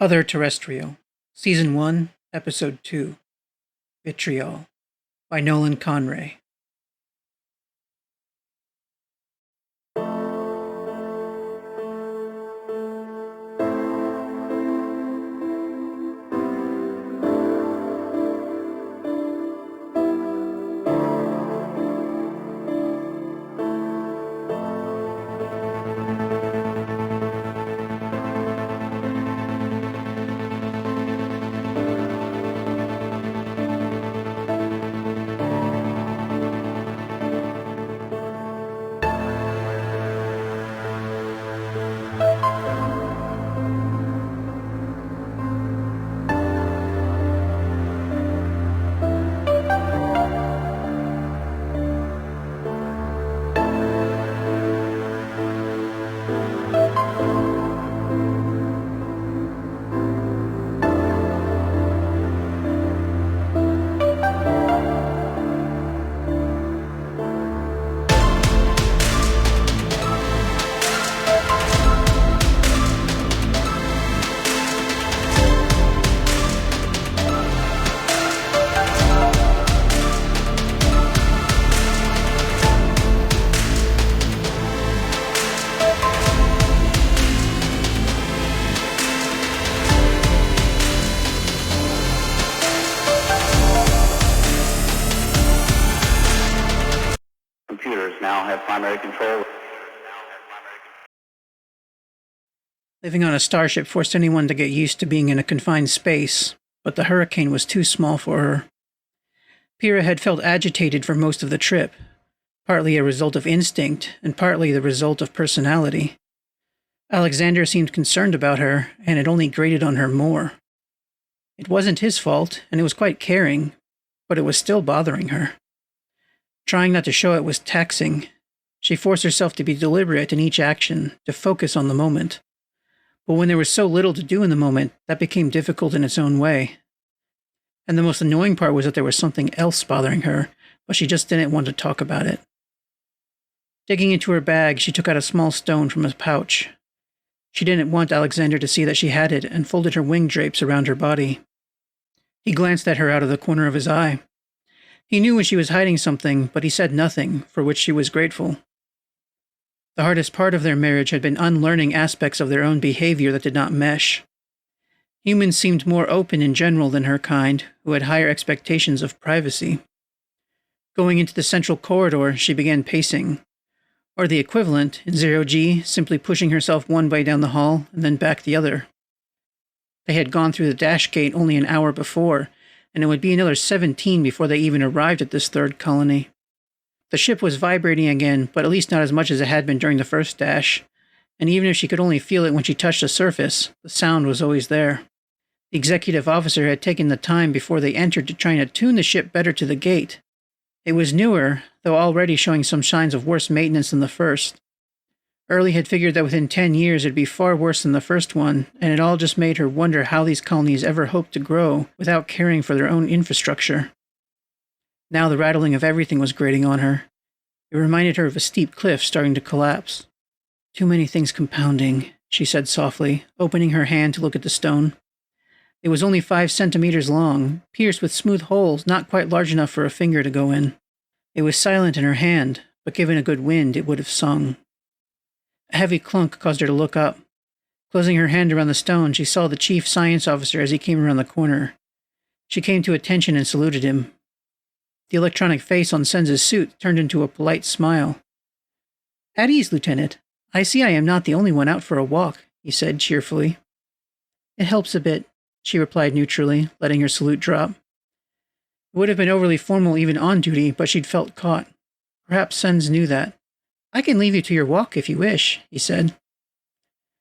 Other-Terrestrial, Season 1, Episode 2, Vitriol, by Nolan Conray. Now have primary control. Living on a starship forced anyone to get used to being in a confined space, but the hurricane was too small for her. Pyrrha had felt agitated for most of the trip, partly a result of instinct and partly the result of personality. Alexander seemed concerned about her, and it only grated on her more. It wasn't his fault, and it was quite caring, but it was still bothering her. Trying not to show it was taxing. She forced herself to be deliberate in each action, to focus on the moment. But when there was so little to do in the moment, that became difficult in its own way. And the most annoying part was that there was something else bothering her, but she just didn't want to talk about it. Digging into her bag, she took out a small stone from a pouch. She didn't want Alexander to see that she had it and folded her wing drapes around her body. He glanced at her out of the corner of his eye. He knew when she was hiding something, but he said nothing, for which she was grateful. The hardest part of their marriage had been unlearning aspects of their own behavior that did not mesh. Humans seemed more open in general than her kind, who had higher expectations of privacy. Going into the central corridor, she began pacing, or the equivalent, in 0G, simply pushing herself one way down the hall and then back the other. They had gone through the dash gate only an hour before, and it would be another 17 before they even arrived at this third colony. The ship was vibrating again, but at least not as much as it had been during the first dash, and even if she could only feel it when she touched the surface, the sound was always there. The executive officer had taken the time before they entered to try and attune the ship better to the gate. It was newer, though already showing some signs of worse maintenance than the first. Early had figured that within 10 years it'd be far worse than the first one, and it all just made her wonder how these colonies ever hoped to grow without caring for their own infrastructure. Now the rattling of everything was grating on her. It reminded her of a steep cliff starting to collapse. "Too many things compounding," she said softly, opening her hand to look at the stone. It was only 5 centimeters long, pierced with smooth holes not quite large enough for a finger to go in. It was silent in her hand, but given a good wind it would have sung. A heavy clunk caused her to look up. Closing her hand around the stone, she saw the chief science officer as he came around the corner. She came to attention and saluted him. The electronic face on Senz's suit turned into a polite smile. "At ease, Lieutenant. I see I am not the only one out for a walk," he said cheerfully. "It helps a bit," she replied neutrally, letting her salute drop. It would have been overly formal even on duty, but she'd felt caught. Perhaps Senz knew that. "I can leave you to your walk if you wish," he said.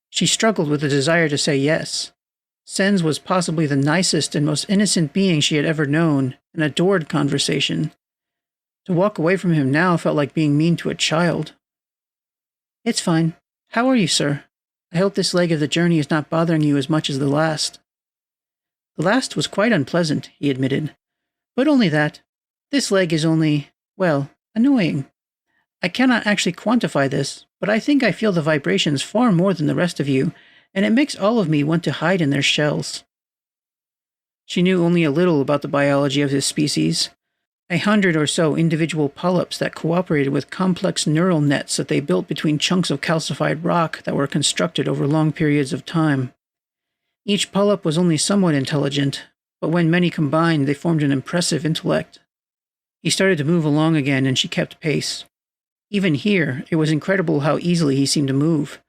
She struggled with the desire to say yes. Senz was possibly the nicest and most innocent being she had ever known, and adored conversation. To walk away from him now felt like being mean to a child. "It's fine. How are you, sir? I hope this leg of the journey is not bothering you as much as the last." "The last was quite unpleasant," he admitted. "But only that. This leg is only, well, annoying. I cannot actually quantify this, but I think I feel the vibrations far more than the rest of you, and it makes all of me want to hide in their shells." She knew only a little about the biology of this species. 100 or so individual polyps that cooperated with complex neural nets that they built between chunks of calcified rock that were constructed over long periods of time. Each polyp was only somewhat intelligent, but when many combined, they formed an impressive intellect. He started to move along again, and she kept pace. Even here, it was incredible how easily he seemed to move.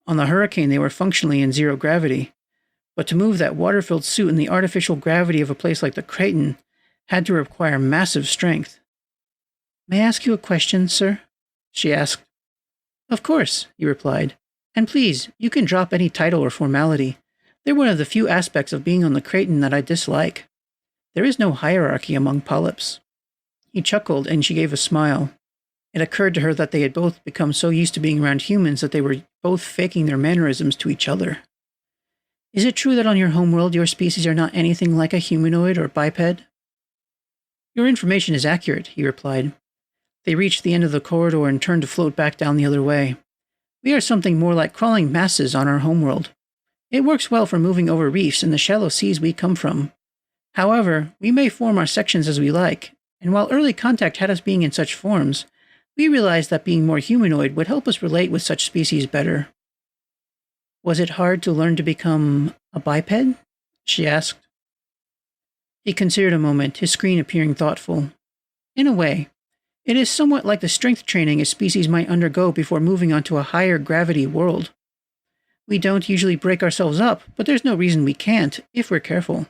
On the Hurricane, they were functionally in zero gravity, but to move that water-filled suit in the artificial gravity of a place like the Craton had to require massive strength. "May I ask you a question, sir?" she asked. "Of course," he replied. "And please, you can drop any title or formality. They're one of the few aspects of being on the Craton that I dislike. There is no hierarchy among polyps." He chuckled, and she gave a smile. It occurred to her that they had both become so used to being around humans that they were both faking their mannerisms to each other. "Is it true that on your homeworld your species are not anything like a humanoid or biped?" "Your information is accurate," he replied. They reached the end of the corridor and turned to float back down the other way. "We are something more like crawling masses on our homeworld. It works well for moving over reefs in the shallow seas we come from. However, we may form our sections as we like, and while early contact had us being in such forms, we realized that being more humanoid would help us relate with such species better." "Was it hard to learn to become a biped?" she asked. He considered a moment, his screen appearing thoughtful. "In a way. It is somewhat like the strength training a species might undergo before moving onto a higher gravity world. We don't usually break ourselves up, but there's no reason we can't, if we're careful.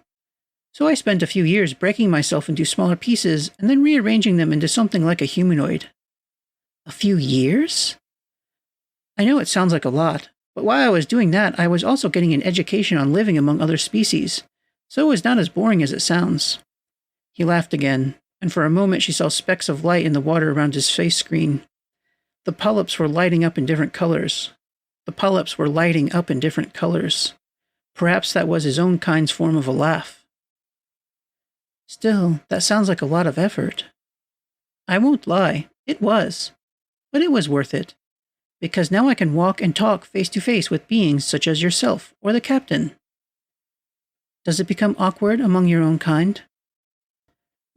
So I spent a few years breaking myself into smaller pieces and then rearranging them into something like a humanoid." "A few years?" "I know it sounds like a lot, but while I was doing that, I was also getting an education on living among other species, so it was not as boring as it sounds." He laughed again, and for a moment she saw specks of light in the water around his face screen. The polyps were lighting up in different colors. Perhaps that was his own kind's form of a laugh. "Still, that sounds like a lot of effort." "I won't lie, it was. But it was worth it, because now I can walk and talk face to face with beings such as yourself or the captain." "Does it become awkward among your own kind?"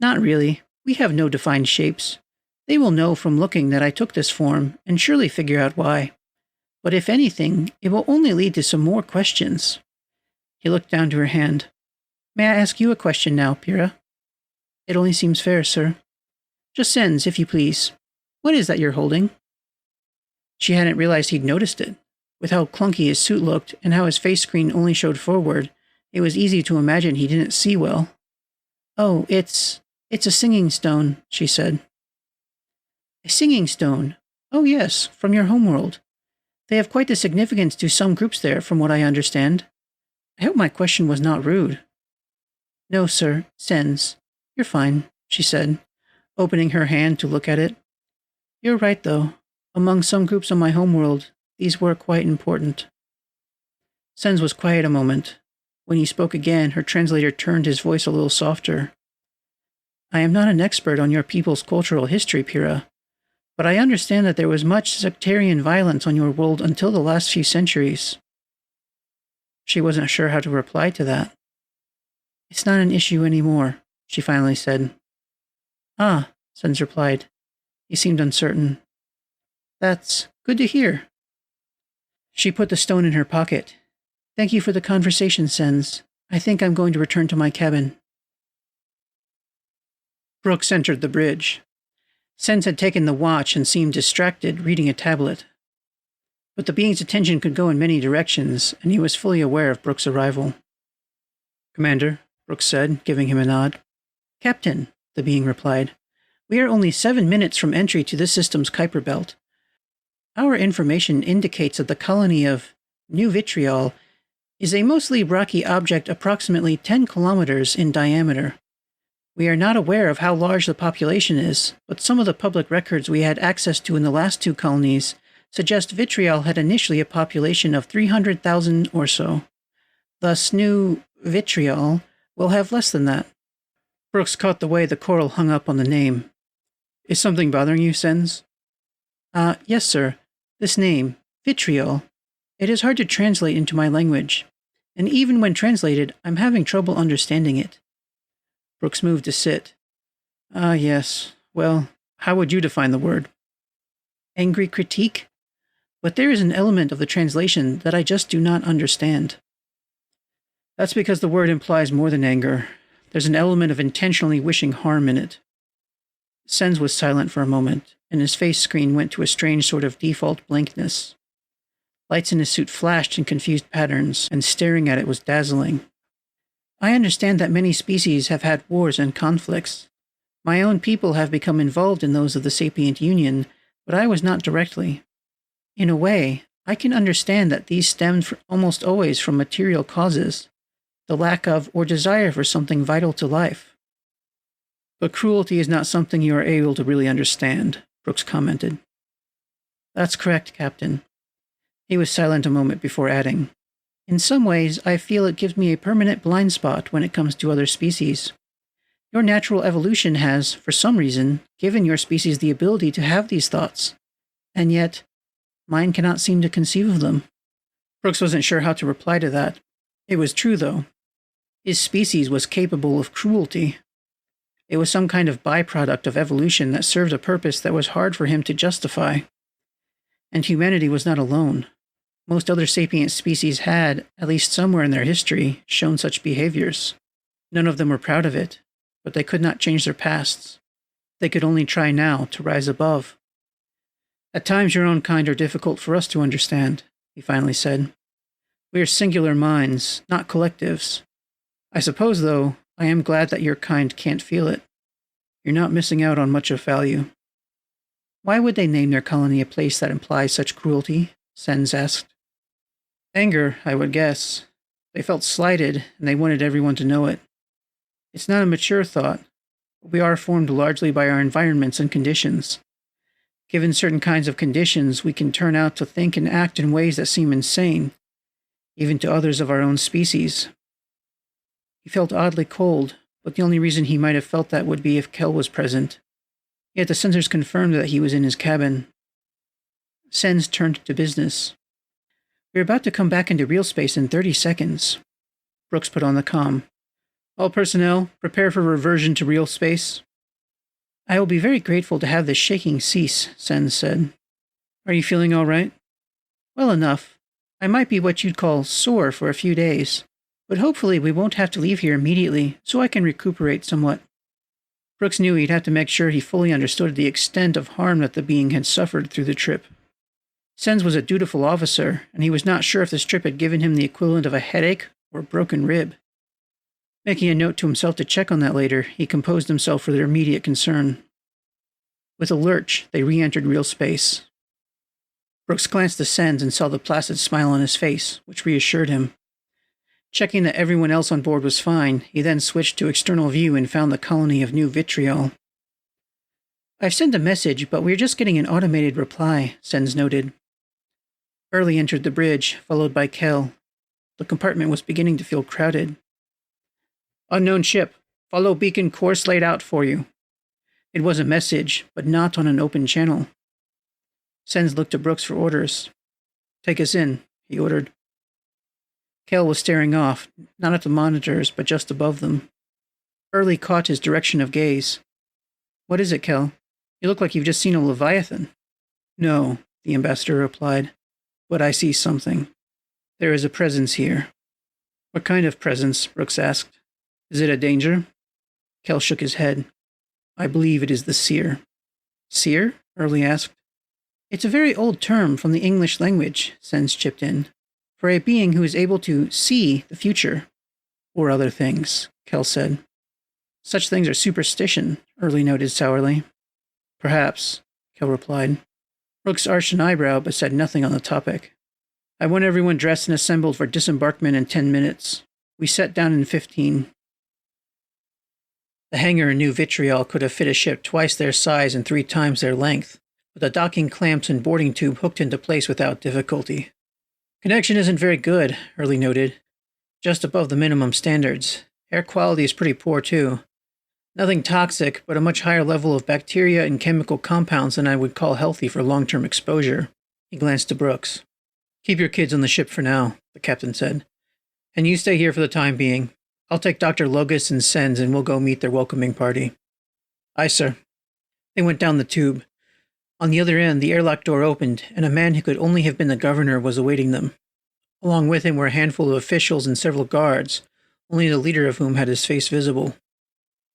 "Not really. We have no defined shapes. They will know from looking that I took this form and surely figure out why. But if anything, it will only lead to some more questions." He looked down to her hand. "May I ask you a question now, Pyrrha?" "It only seems fair, sir." "Just sends, if you please. What is that you're holding?" She hadn't realized he'd noticed it. With how clunky his suit looked and how his face screen only showed forward, it was easy to imagine he didn't see well. "Oh, it's a singing stone," she said. "A singing stone? Oh yes, from your homeworld. They have quite the significance to some groups there, from what I understand. I hope my question was not rude." "No, sir, sends. You're fine," she said, opening her hand to look at it. "You're right, though. Among some groups on my homeworld, these were quite important." Sens was quiet a moment. When he spoke again, her translator turned his voice a little softer. "I am not an expert on your people's cultural history, Pyrrha, but I understand that there was much sectarian violence on your world until the last few centuries." She wasn't sure how to reply to that. "It's not an issue anymore," she finally said. "Ah," Sens replied. He seemed uncertain. "That's good to hear." She put the stone in her pocket. "Thank you for the conversation, Sens. I think I'm going to return to my cabin." Brooks entered the bridge. Sens had taken the watch and seemed distracted, reading a tablet. But the being's attention could go in many directions, and he was fully aware of Brooks' arrival. "Commander," Brooks said, giving him a nod. "Captain," the being replied. "We are only 7 minutes from entry to this system's Kuiper belt. Our information indicates that the colony of New Vitriol is a mostly rocky object approximately 10 kilometers in diameter. We are not aware of how large the population is, but some of the public records we had access to in the last 2 colonies suggest Vitriol had initially a population of 300,000 or so. Thus, New Vitriol will have less than that." Brooks caught the way the coral hung up on the name. "Is something bothering you, Sens?" Yes, sir. This name, Vitriol, it is hard to translate into my language, and even when translated, I'm having trouble understanding it. Brooks moved to sit. Yes. Well, how would you define the word? Angry critique? But there is an element of the translation that I just do not understand. That's because the word implies more than anger. There's an element of intentionally wishing harm in it. Sens was silent for a moment, and his face screen went to a strange sort of default blankness. Lights in his suit flashed in confused patterns, and staring at it was dazzling. I understand that many species have had wars and conflicts. My own people have become involved in those of the sapient union, but I was not directly. In a way, I can understand that these stemmed almost always from material causes, the lack of or desire for something vital to life. But cruelty is not something you are able to really understand, Brooks commented. That's correct, Captain. He was silent a moment before adding, in some ways, I feel it gives me a permanent blind spot when it comes to other species. Your natural evolution has, for some reason, given your species the ability to have these thoughts, and yet, mine cannot seem to conceive of them. Brooks wasn't sure how to reply to that. It was true, though. His species was capable of cruelty. It was some kind of byproduct of evolution that served a purpose that was hard for him to justify. And humanity was not alone. Most other sapient species had, at least somewhere in their history, shown such behaviors. None of them were proud of it, but they could not change their pasts. They could only try now to rise above. At times your own kind are difficult for us to understand, he finally said. We are singular minds, not collectives. I suppose, though, I am glad that your kind can't feel it. You're not missing out on much of value. Why would they name their colony a place that implies such cruelty? Sens asked. Anger, I would guess. They felt slighted, and they wanted everyone to know it. It's not a mature thought, but we are formed largely by our environments and conditions. Given certain kinds of conditions, we can turn out to think and act in ways that seem insane, even to others of our own species. He felt oddly cold, but the only reason he might have felt that would be if Kel was present. Yet the sensors confirmed that he was in his cabin. Sens turned to business. We're about to come back into real space in 30 seconds. Brooks put on the comm. All personnel, prepare for reversion to real space. I will be very grateful to have this shaking cease, Sens said. Are you feeling all right? Well enough. I might be what you'd call sore for a few days, but hopefully we won't have to leave here immediately so I can recuperate somewhat. Brooks knew he'd have to make sure he fully understood the extent of harm that the being had suffered through the trip. Sens was a dutiful officer, and he was not sure if this trip had given him the equivalent of a headache or a broken rib. Making a note to himself to check on that later, he composed himself for their immediate concern. With a lurch, they re-entered real space. Brooks glanced at Sens and saw the placid smile on his face, which reassured him. Checking that everyone else on board was fine, he then switched to external view and found the colony of new Vitriol. I've sent a message, but we're just getting an automated reply, Sens noted. Early entered the bridge, followed by Kel. The compartment was beginning to feel crowded. Unknown ship. Follow beacon course laid out for you. It was a message, but not on an open channel. Sens looked to Brooks for orders. Take us in, he ordered. Kel was staring off, not at the monitors, but just above them. Early caught his direction of gaze. What is it, Kel? You look like you've just seen a Leviathan. No, the ambassador replied, but I see something. There is a presence here. What kind of presence? Brooks asked. Is it a danger? Kel shook his head. I believe it is the seer. Seer? Early asked. It's a very old term from the English language, Sens chipped in, for a being who is able to see the future. Or other things, Kel said. Such things are superstition, Early noted sourly. Perhaps, Kel replied. Brooks arched an eyebrow but said nothing on the topic. I want everyone dressed and assembled for disembarkment in 10 minutes. We set down in 15. The hangar in New Vitriol could have fit a ship twice their size and 3 times their length, with the docking clamps and boarding tube hooked into place without difficulty. Connection isn't very good, Early noted. Just above the minimum standards. Air quality is pretty poor, too. Nothing toxic, but a much higher level of bacteria and chemical compounds than I would call healthy for long-term exposure. He glanced to Brooks. Keep your kids on the ship for now, the captain said. And you stay here for the time being. I'll take Dr. Logus and Sens and we'll go meet their welcoming party. Aye, sir. They went down the tube. On the other end, the airlock door opened, and a man who could only have been the governor was awaiting them. Along with him were a handful of officials and several guards, only the leader of whom had his face visible.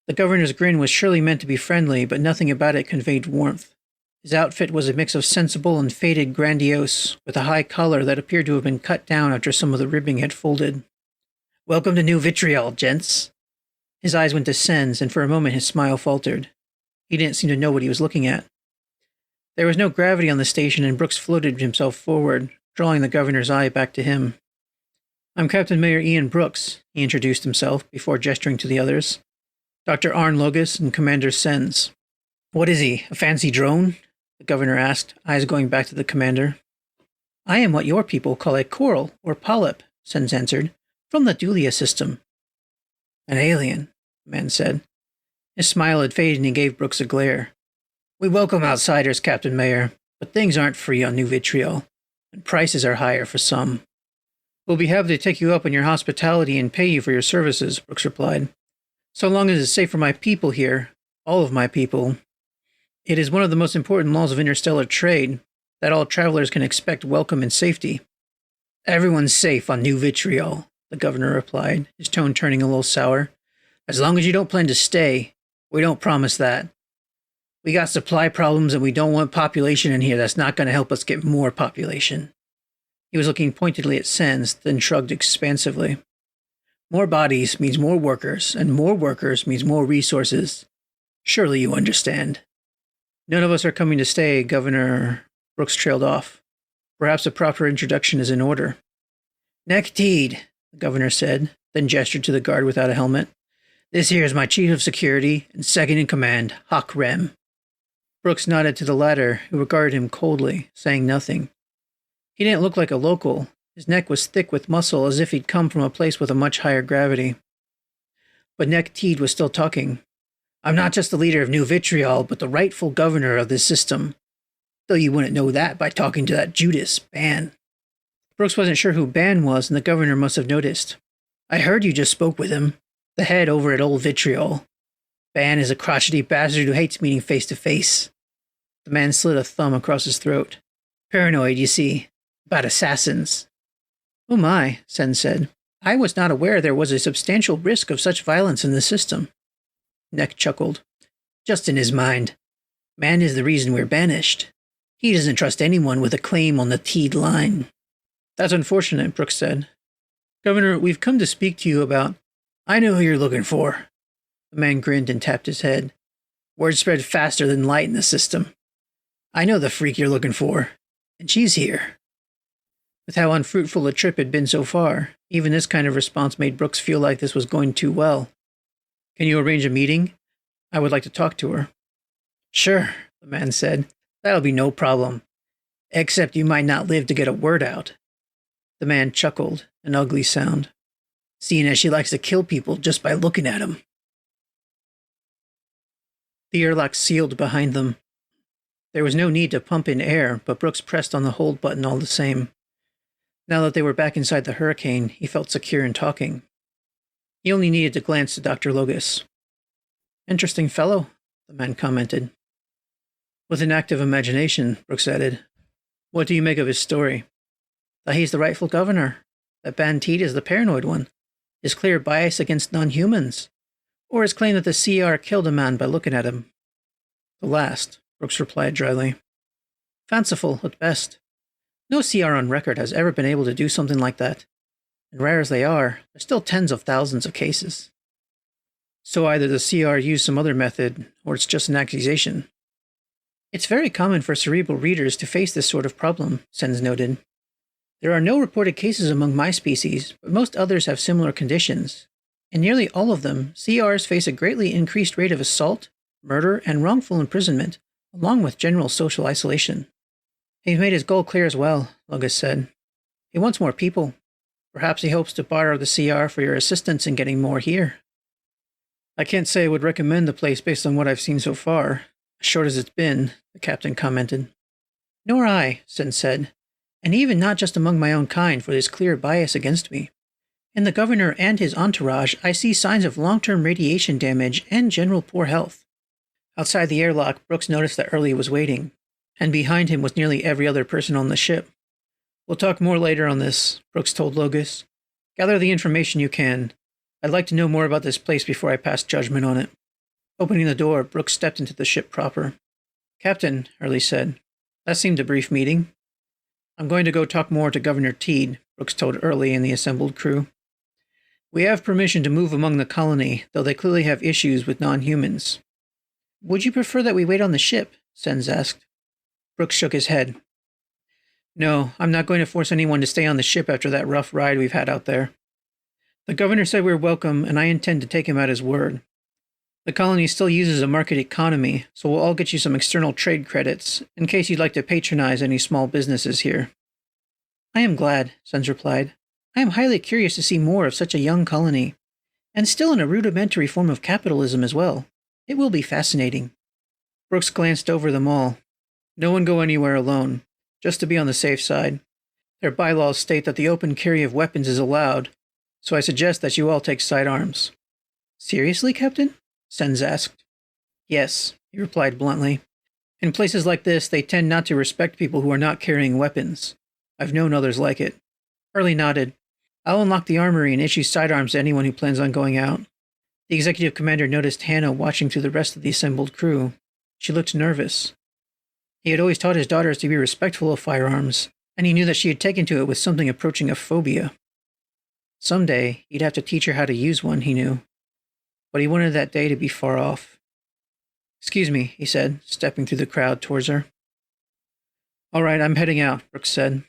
The governor's grin was surely meant to be friendly, but nothing about it conveyed warmth. His outfit was a mix of sensible and faded grandiose, with a high collar that appeared to have been cut down after some of the ribbing had folded. Welcome to New Vitriol, gents. His eyes went to Sens, and for a moment his smile faltered. He didn't seem to know what he was looking at. There was no gravity on the station, and Brooks floated himself forward, drawing the governor's eye back to him. I'm Captain Mayor Ian Brooks, he introduced himself, before gesturing to the others. Dr. Arn Logus and Commander Sens. What is he, a fancy drone? The governor asked, eyes going back to the commander. I am what your people call a coral, or polyp, Sens answered, from the Dulia system. An alien, the man said. His smile had faded and he gave Brooks a glare. We welcome outsiders, Captain Mayor, but things aren't free on New Vitriol, and prices are higher for some. We'll be happy to take you up on your hospitality and pay you for your services, Brooks replied. So long as it's safe for my people here, all of my people. It is one of the most important laws of interstellar trade, that all travelers can expect welcome and safety. Everyone's safe on New Vitriol, the governor replied, his tone turning a little sour. As long as you don't plan to stay, we don't promise that. We got supply problems and we don't want population in here that's not going to help us get more population. He was looking pointedly at Sens, then shrugged expansively. More bodies means more workers, and more workers means more resources. Surely you understand. None of us are coming to stay, Governor. Brooks trailed off. Perhaps a proper introduction is in order. Neck teed, the governor said, then gestured to the guard without a helmet. This here is my chief of security and second in command, Hock Rem. Brooks nodded to the latter, who regarded him coldly, saying nothing. He didn't look like a local. His neck was thick with muscle, as if he'd come from a place with a much higher gravity. But Neck Teed was still talking. I'm not just the leader of New Vitriol, but the rightful governor of this system. Though you wouldn't know that by talking to that Judas, Ban. Brooks wasn't sure who Ban was, and the governor must have noticed. I heard you just spoke with him. The head over at Old Vitriol. Ban is a crotchety bastard who hates meeting face to face. The man slid a thumb across his throat. Paranoid, you see. About assassins. Oh my, Sen said. I was not aware there was a substantial risk of such violence in the system. Neck chuckled. Just in his mind. Man is the reason we're banished. He doesn't trust anyone with a claim on the Teed line. That's unfortunate, Brooks said. Governor, we've come to speak to you about... I know who you're looking for. The man grinned and tapped his head. Word spread faster than light in the system. I know the freak you're looking for, and she's here. With how unfruitful the trip had been so far, even this kind of response made Brooks feel like this was going too well. Can you arrange a meeting? I would like to talk to her. Sure, the man said. That'll be no problem. Except you might not live to get a word out. The man chuckled, an ugly sound. Seeing as she likes to kill people just by looking at them. The airlock sealed behind them. There was no need to pump in air, but Brooks pressed on the hold button all the same. Now that they were back inside the Hurricane, he felt secure in talking. He only needed to glance to Dr. Logus. Interesting fellow, the man commented. With an active imagination, Brooks added. What do you make of his story? That he's the rightful governor. That Ban Teed is the paranoid one. His clear bias against non-humans. Or his claim that the CR killed a man by looking at him. The last, Brooks replied dryly. Fanciful, at best. No CR on record has ever been able to do something like that. And rare as they are, there's still tens of thousands of cases. So either the CR used some other method, or it's just an accusation. It's very common for cerebral readers to face this sort of problem, Sens noted. There are no reported cases among my species, but most others have similar conditions. In nearly all of them, CRs face a greatly increased rate of assault, murder, and wrongful imprisonment, along with general social isolation. He's made his goal clear as well, Logus said. He wants more people. Perhaps he hopes to borrow the CR for your assistance in getting more here. I can't say I would recommend the place based on what I've seen so far, as short as it's been, the captain commented. Nor I, Sen said, and even not just among my own kind, for there's clear bias against me. In the governor and his entourage, I see signs of long-term radiation damage and general poor health. Outside the airlock, Brooks noticed that Early was waiting, and behind him was nearly every other person on the ship. We'll talk more later on this, Brooks told Logus. Gather the information you can. I'd like to know more about this place before I pass judgment on it. Opening the door, Brooks stepped into the ship proper. Captain, Early said. That seemed a brief meeting. I'm going to go talk more to Governor Teed, Brooks told Early and the assembled crew. We have permission to move among the colony, though they clearly have issues with non-humans. Would you prefer that we wait on the ship? Sens asked. Brooks shook his head. No, I'm not going to force anyone to stay on the ship after that rough ride we've had out there. The governor said we're welcome, and I intend to take him at his word. The colony still uses a market economy, so we'll all get you some external trade credits, in case you'd like to patronize any small businesses here. I am glad, Sens replied. I am highly curious to see more of such a young colony, and still in a rudimentary form of capitalism as well. It will be fascinating. Brooks glanced over them all. No one go anywhere alone, just to be on the safe side. Their bylaws state that the open carry of weapons is allowed, so I suggest that you all take sidearms. Seriously, Captain? Sens asked. Yes, he replied bluntly. In places like this, they tend not to respect people who are not carrying weapons. I've known others like it. Early nodded. I'll unlock the armory and issue sidearms to anyone who plans on going out. The executive commander noticed Hannah watching through the rest of the assembled crew. She looked nervous. He had always taught his daughters to be respectful of firearms, and he knew that she had taken to it with something approaching a phobia. Someday, he'd have to teach her how to use one, he knew. But he wanted that day to be far off. Excuse me, he said, stepping through the crowd towards her. All right, I'm heading out, Brooks said.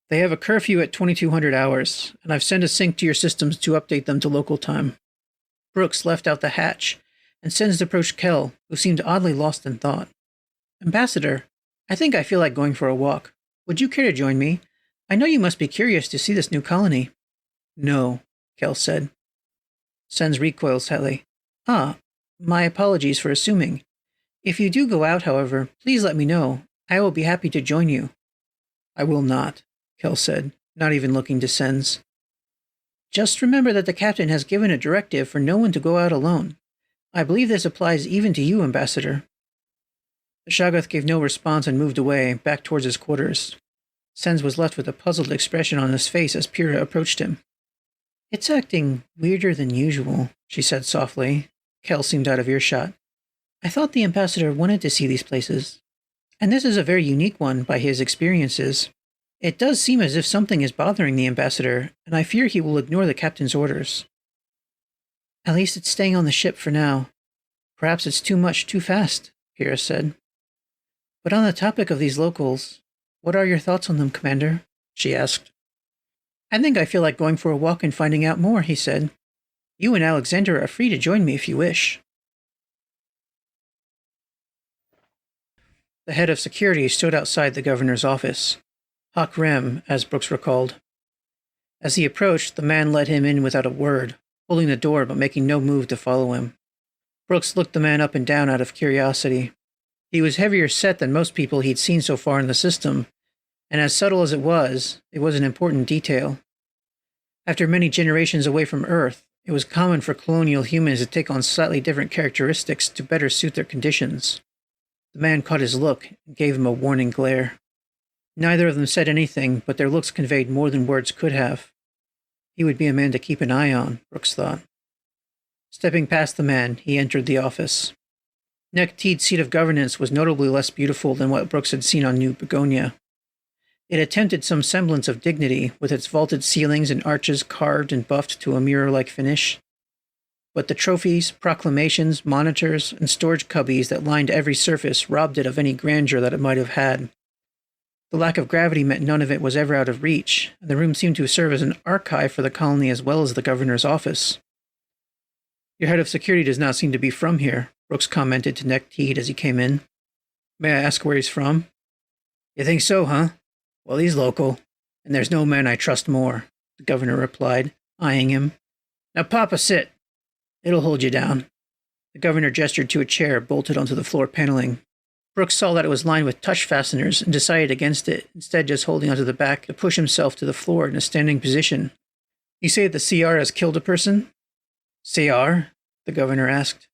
They have a curfew at 2200 hours, and I've sent a sync to your systems to update them to local time. Brooks left out the hatch, and Sens approached Kell, who seemed oddly lost in thought. Ambassador, I think I feel like going for a walk. Would you care to join me? I know you must be curious to see this new colony. No, Kell said. Sens recoiled slightly. Ah, my apologies for assuming. If you do go out, however, please let me know. I will be happy to join you. I will not, Kell said, not even looking to Sens. Just remember that the captain has given a directive for no one to go out alone. I believe this applies even to you, Ambassador. The Shoggoth gave no response and moved away, back towards his quarters. Sens was left with a puzzled expression on his face as Pyrrha approached him. It's acting weirder than usual, she said softly. Kell seemed out of earshot. I thought the ambassador wanted to see these places. And this is a very unique one by his experiences. It does seem as if something is bothering the ambassador, and I fear he will ignore the captain's orders. At least it's staying on the ship for now. Perhaps it's too much too fast, Pyrrha said. But on the topic of these locals, what are your thoughts on them, Commander? She asked. I think I feel like going for a walk and finding out more, he said. You and Alexander are free to join me if you wish. The head of security stood outside the governor's office. Hak Rem, as Brooks recalled. As he approached, the man led him in without a word, holding the door but making no move to follow him. Brooks looked the man up and down out of curiosity. He was heavier set than most people he'd seen so far in the system, and as subtle as it was an important detail. After many generations away from Earth, it was common for colonial humans to take on slightly different characteristics to better suit their conditions. The man caught his look and gave him a warning glare. Neither of them said anything, but their looks conveyed more than words could have. He would be a man to keep an eye on, Brooks thought. Stepping past the man, he entered the office. Nekteed's seat of governance was notably less beautiful than what Brooks had seen on New Begonia. It attempted some semblance of dignity, with its vaulted ceilings and arches carved and buffed to a mirror-like finish. But the trophies, proclamations, monitors, and storage cubbies that lined every surface robbed it of any grandeur that it might have had. The lack of gravity meant none of it was ever out of reach, and the room seemed to serve as an archive for the colony as well as the governor's office. Your head of security does not seem to be from here, Brooks commented to Nekteed as he came in. May I ask where he's from? You think so, huh? Well, he's local, and there's no man I trust more, the governor replied, eyeing him. Now, Papa, sit. It'll hold you down. The governor gestured to a chair bolted onto the floor paneling. Brooks saw that it was lined with touch fasteners and decided against it, instead just holding onto the back to push himself to the floor in a standing position. You say the CR has killed a person? CR? The governor asked.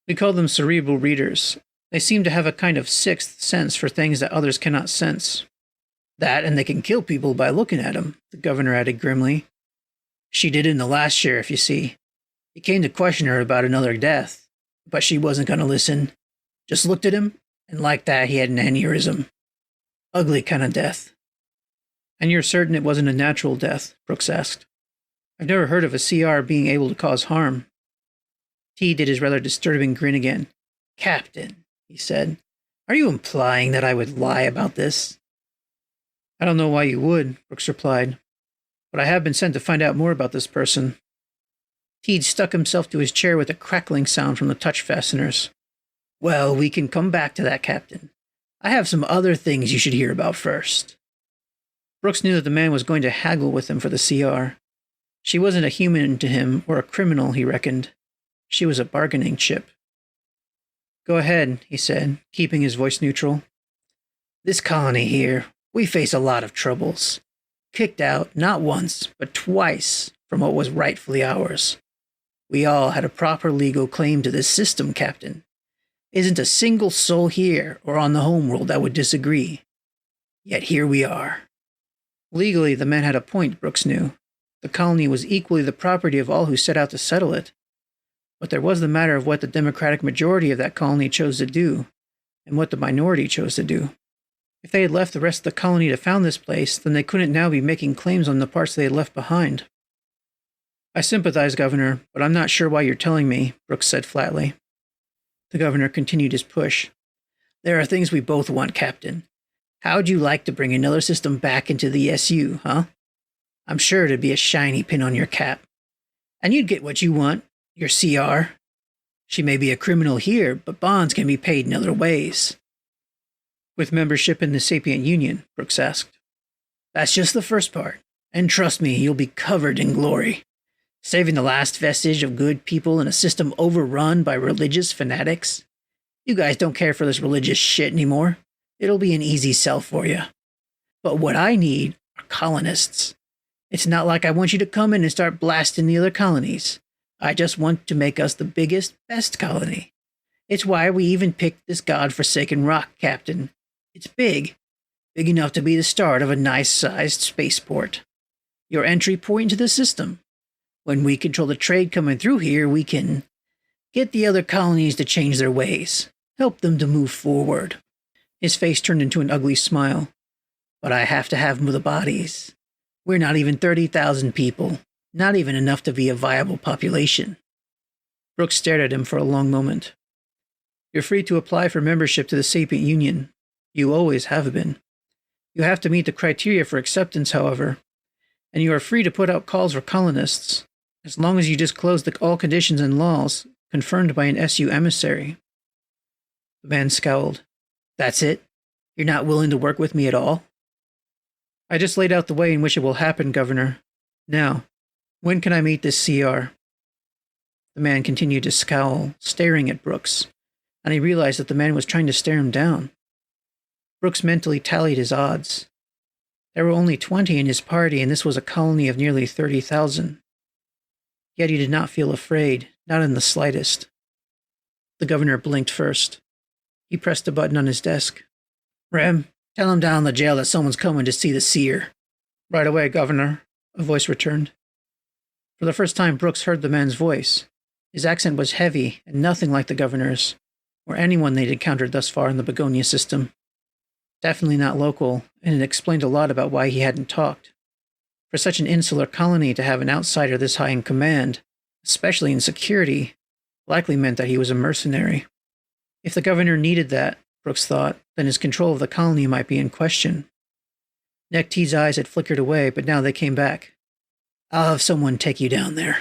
We call them cerebral readers. They seem to have a kind of sixth sense for things that others cannot sense. That, and they can kill people by looking at them, the governor added grimly. She did in the last sheriff, you see. He came to question her about another death, but she wasn't going to listen. Just looked at him, and like that he had an aneurysm. Ugly kind of death. And you're certain it wasn't a natural death? Brooks asked. I've never heard of a CR being able to cause harm. T did his rather disturbing grin again. Captain, he said, are you implying that I would lie about this? I don't know why you would, Brooks replied, but I have been sent to find out more about this person. Teed stuck himself to his chair with a crackling sound from the touch fasteners. Well, we can come back to that, Captain. I have some other things you should hear about first. Brooks knew that the man was going to haggle with him for the CR. She wasn't a human to him or a criminal, he reckoned. She was a bargaining chip. Go ahead, he said, keeping his voice neutral. This colony here, we face a lot of troubles. Kicked out, not once, but twice, from what was rightfully ours. We all had a proper legal claim to this system, Captain. Isn't a single soul here or on the homeworld that would disagree. Yet here we are. Legally, the man had a point, Brooks knew. The colony was equally the property of all who set out to settle it. But there was the matter of what the democratic majority of that colony chose to do, and what the minority chose to do. If they had left the rest of the colony to found this place, then they couldn't now be making claims on the parts they had left behind. I sympathize, Governor, but I'm not sure why you're telling me, Brooks said flatly. The governor continued his push. There are things we both want, Captain. How'd you like to bring another system back into the SU, huh? I'm sure it'd be a shiny pin on your cap. And you'd get what you want, your CR. She may be a criminal here, but bonds can be paid in other ways. With membership in the Sapient Union, Brooks asked. That's just the first part, and trust me, you'll be covered in glory. Saving the last vestige of good people in a system overrun by religious fanatics. You guys don't care for this religious shit anymore. It'll be an easy sell for you. But what I need are colonists. It's not like I want you to come in and start blasting the other colonies. I just want to make us the biggest, best colony. It's why we even picked this godforsaken rock, Captain. It's big. Big enough to be the start of a nice-sized spaceport. Your entry point into the system. When we control the trade coming through here, we can get the other colonies to change their ways. Help them to move forward. His face turned into an ugly smile. But I have to have the bodies. We're not even 30,000 people. Not even enough to be a viable population. Brooks stared at him for a long moment. You're free to apply for membership to the Sapient Union. You always have been. You have to meet the criteria for acceptance, however. And you are free to put out calls for colonists, as long as you disclose all conditions and laws confirmed by an SU emissary. The man scowled. That's it? You're not willing to work with me at all? I just laid out the way in which it will happen, Governor. Now, when can I meet this CR? The man continued to scowl, staring at Brooks, and he realized that the man was trying to stare him down. Brooks mentally tallied his odds. There were only 20 in his party, and this was a colony of nearly 30,000. Yet he did not feel afraid, not in the slightest. The governor blinked first. He pressed a button on his desk. Rem, tell him down in the jail that someone's coming to see the seer. Right away, Governor, a voice returned. For the first time, Brooks heard the man's voice. His accent was heavy and nothing like the governor's, or anyone they'd encountered thus far in the Begonia system. Definitely not local, and it explained a lot about why he hadn't talked. For such an insular colony to have an outsider this high in command, especially in security, likely meant that he was a mercenary. If the governor needed that, Brooks thought, then his control of the colony might be in question. Neck T's eyes had flickered away, but now they came back. I'll have someone take you down there.